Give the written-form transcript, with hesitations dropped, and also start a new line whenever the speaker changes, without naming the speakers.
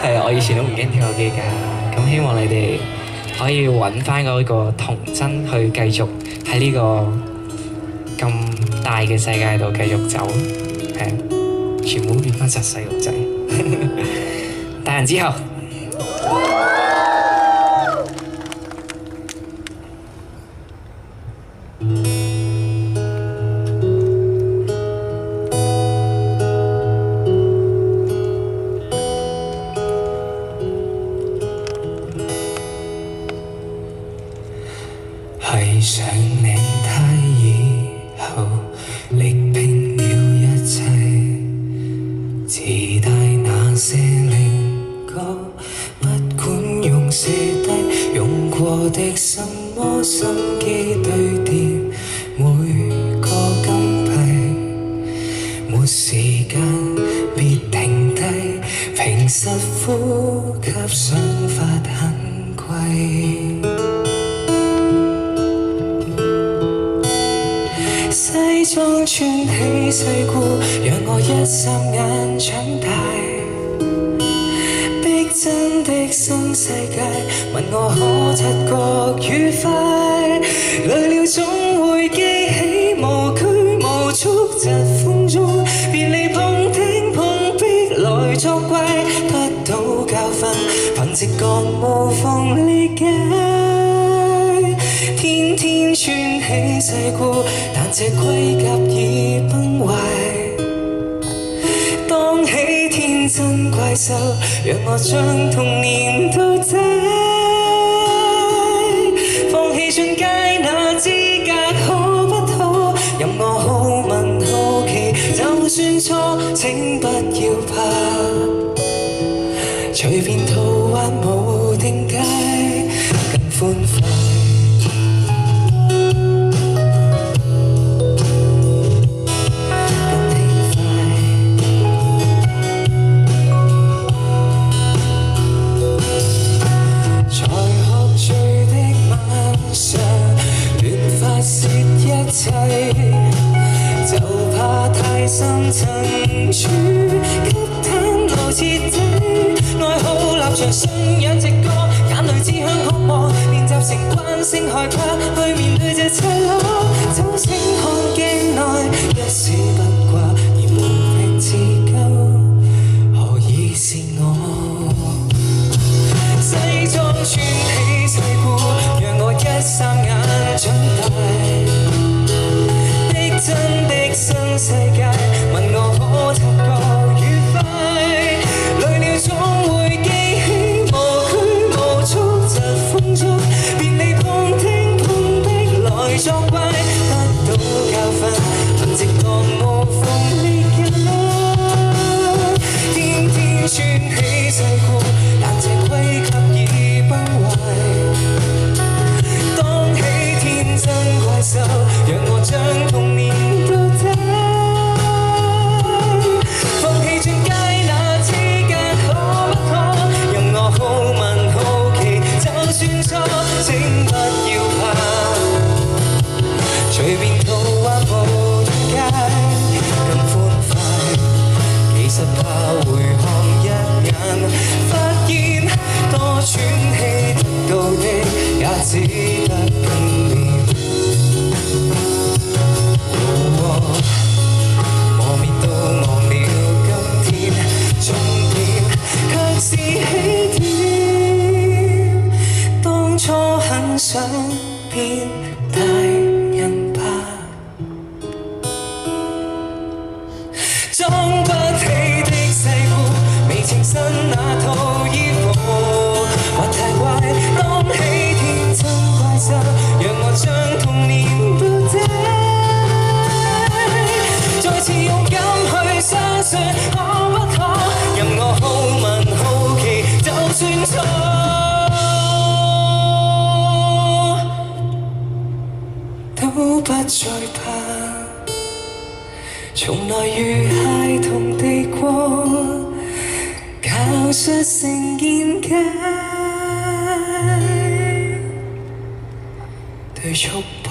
係我以前都唔驚跳樓機㗎，咁希望你哋可以揾翻嗰個童真去繼續喺呢個咁大嘅世界度繼續走，係全部變翻實細路仔。大人之後。
繫上領呔以後，歷拼了一切，自帶那些靈歌，不管用寫低用過的什麼心機堆疊，每個金幣，沒時間別停低，平實呼吸想法很貴。西裝穿起世故，讓我一霎眼長大。逼真的新世界，問我可察覺愉快。累了總會記起無拘無束，疾風中別離碰聽碰壁來作怪，得到教訓，憑直覺無縫理解。天天穿起世故，但這盔甲已崩壞。當起天真怪獸，讓我將童年倒帶。放棄進階那資格可不可？任我好問好奇，就算錯請不要怕。隨便途滑無定界，更歡快。就怕太深層處，給攤後徹底。愛好立場信仰直覺，眼淚只向渴望，練習成慣性害怕，去面對這赤裸。酒醒看鏡內，一絲不掛，而無名自救，何以是我？西裝穿起世故，讓我一霎眼長大。真的新世界，問我可察覺愉快。累了總會記起無拘無束，疾風中別離碰聽碰壁來作怪，得到教訓，憑直覺無縫理解。天天穿起世故，但這盔甲已崩壞。當起天真怪獸，讓我將童年請不要怕，隨便途滑無定界，更歡快。其實怕回看一眼，發現多喘氣得到的，也只得更面。磨滅都忘了今天，終點卻是起點。當初很想變大人吧，裝不起的世故，未情身那套衣服，或太怪。當起天真怪獸，讓我將童年倒帶，再次勇敢去相信可不可，任我好問好奇，就算錯。都不再怕，從來如孩童地過，教出成見解，對束縛。